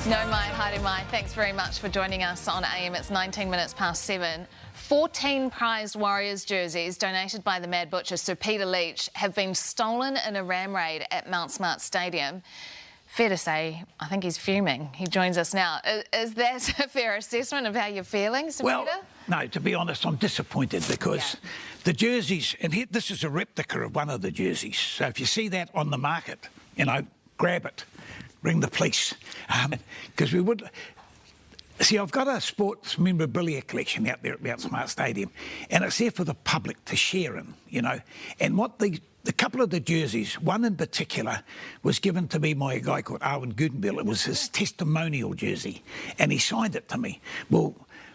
No mai, haere mai. Thanks very much for joining us on AM. It's 19 minutes past 7. 14 prized Warriors jerseys donated by the mad Butcher Sir Peter Leitch have been stolen in a ram raid at Mount Smart Stadium. Fair to say, I think he's fuming. He joins us now. Is that a fair assessment of how you're feeling, Sir Peter? Well, no, to be honest, I'm disappointed because the jerseys, and here, this is a replica of one of the jerseys. So if you see that on the market, you know, grab it. Ring the police, because we would... See, I've got a sports memorabilia collection out there at Mount Smart Stadium, and it's there for the public to share in, you know. And what the couple of the jerseys, one in particular, was given to me by a guy called Owen Gudenbill. It was his testimonial jersey, and he signed it to me. Well,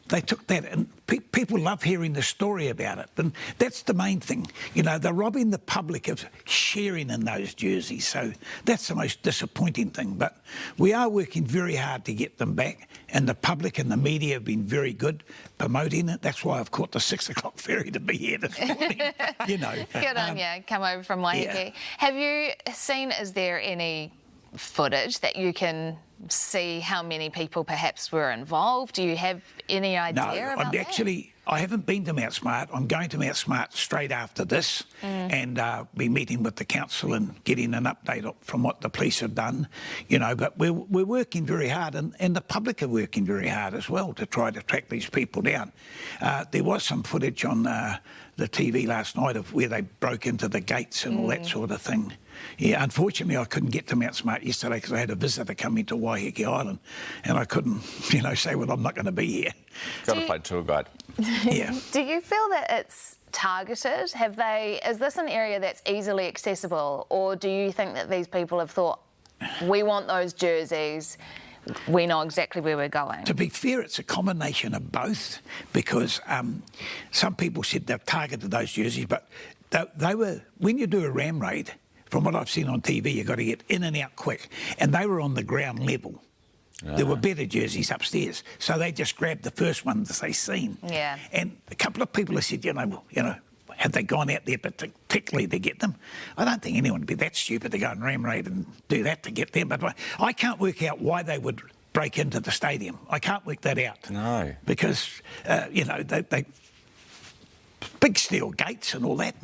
they took that, and people love hearing the story about it. And that's the main thing. You know, they're robbing the public of sharing in those jerseys. So that's the most disappointing thing. But we are working very hard to get them back. And the public and the media have been very good promoting it. That's why I've caught the 6 o'clock ferry to be here this morning, you know. Good on you. Come over from Waiheke. Yeah. Have you seen, is there any footage that you can see how many people perhaps were involved? Do you have any idea about that? I haven't been to Mount Smart. I'm going to Mount Smart straight after this and be meeting with the council and getting an update from what the police have done, you know, but we're working very hard and the public are working very hard as well to try to track these people down. There was some footage on the TV last night of where they broke into the gates and all that sort of thing. Yeah, unfortunately, I couldn't get to Mount Smart yesterday because I had a visitor coming to Waiheke Island and I couldn't, you know, say, well, I'm not going to be here. Got to play tour guide. Yeah. Do you feel that it's targeted? Is this an area that's easily accessible, or do you think that these people have thought, we want those jerseys, we know exactly where we're going? To be fair, it's a combination of both because some people said they've targeted those jerseys, but they were, when you do a ram raid, from what I've seen on TV, you've got to get in and out quick. And they were on the ground level. There were better jerseys upstairs. So they just grabbed the first one that they seen. Yeah. And a couple of people have said, you know, have they gone out there particularly to get them? I don't think anyone would be that stupid to go and ram raid and do that to get them. But I can't work out why they would break into the stadium. I can't work that out. No. Because, you know, they big steel gates and all that.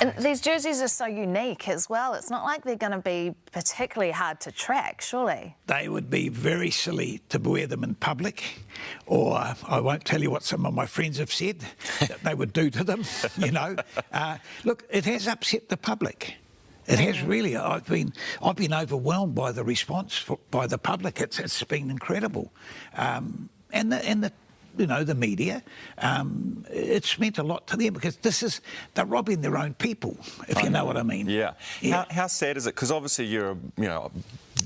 And these jerseys are so unique as well. It's not like they're going to be particularly hard to track, surely. They would be very silly to wear them in public, or I won't tell you what some of my friends have said that they would do to them, you know. Look, it has upset the public. It has really. I've been overwhelmed by the response by the public. It's been incredible, and the you know, the media, it's meant a lot to them because they're robbing their own people, if you know what I mean. Yeah. How sad is it? Because obviously you're, you know,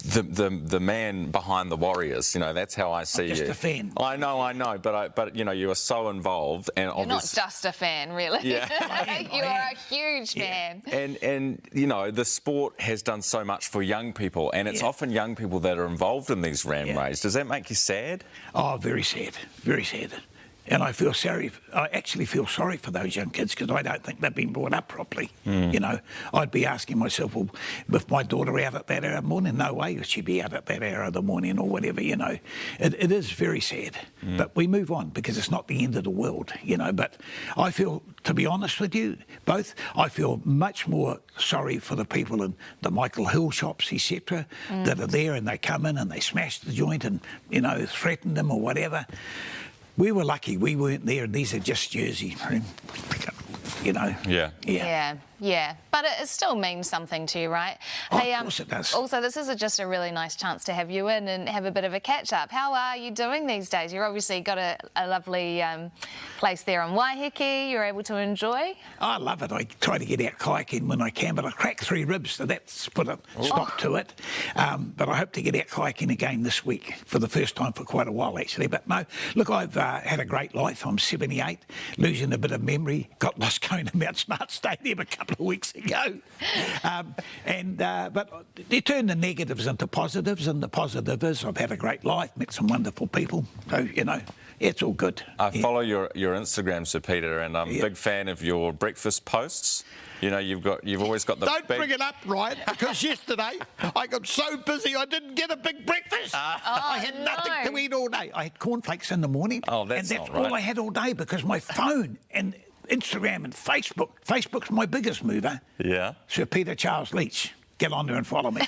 the man behind the Warriors. You know, that's how I see you. Just a fan. I know, but you know, you are so involved, and you're not just a fan, really. Yeah. You are a huge fan. And you know, the sport has done so much for young people, and it's often young people that are involved in these ram raids. Does that make you sad? Oh, very sad, very sad. And I actually feel sorry for those young kids because I don't think they've been brought up properly. You know, I'd be asking myself, well, with my daughter out at that hour of the morning, no way would she be out at that hour of the morning or whatever, you know. It is very sad. But we move on because it's not the end of the world, you know. But I feel, to be honest with you, I feel much more sorry for the people in the Michael Hill shops, etc., that are there and they come in and they smash the joint and, you know, threaten them or whatever. We were lucky we weren't there, and these are just jerseys, you know. Yeah. But it still means something to you, right? Oh, of course it does. Also, this is just a really nice chance to have you in and have a bit of a catch-up. How are you doing these days? You've obviously got a lovely place there on Waiheke you're able to enjoy. I love it. I try to get out kayaking when I can, but I cracked 3 ribs, so that's put a stop to it. But I hope to get out kayaking again this week for the first time for quite a while, actually. But no, look, I've had a great life. I'm 78, losing a bit of memory. Got lost going to Mount Smart Stadium a couple couple of weeks ago. But they turn the negatives into positives, and the positive is I've had a great life, met some wonderful people. So, you know, it's all good. I follow your Instagram, Sir Peter, and I'm a big fan of your breakfast posts. You know, you've always got the Don't bring it up, Ryan, because yesterday I got so busy I didn't get a big breakfast. I had nothing to eat all day. I had cornflakes in the morning. Oh, that's and that's not right. all I had all day because my phone and Instagram and Facebook's my biggest mover. Yeah. Sir Peter Charles Leitch. Get on there and follow me.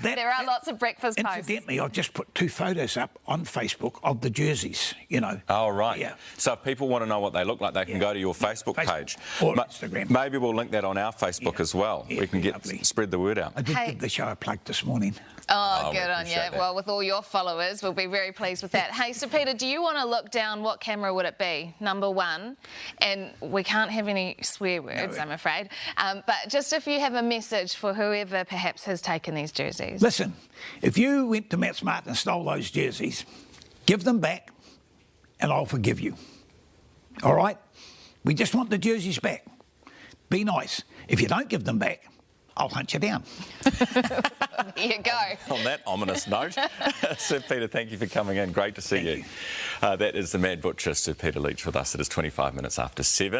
There are lots of breakfast posts. Incidentally, I've just put 2 photos up on Facebook of the jerseys, you know. Oh, right. Yeah. So if people want to know what they look like, they can go to your Facebook page. Or Instagram. Maybe we'll link that on our Facebook as well. Yeah, we can spread the word out. I did give the show a plug this morning. Oh, good on you. Well, with all your followers, we'll be very pleased with that. Hey, Sir Peter, do you want to look down? What camera would it be? Number 1. And we can't have any swear words, I'm afraid. But just if you have a message for whoever perhaps has taken these jerseys. Listen, if you went to Matt Smart and stole those jerseys, give them back and I'll forgive you. All right? We just want the jerseys back. Be nice. If you don't give them back, I'll hunt you down. There you go. On that ominous note, Sir Peter, thank you for coming in. Great to see you. That is the Mad Butcher, Sir Peter Leitch, with us. It is 25 minutes after 7.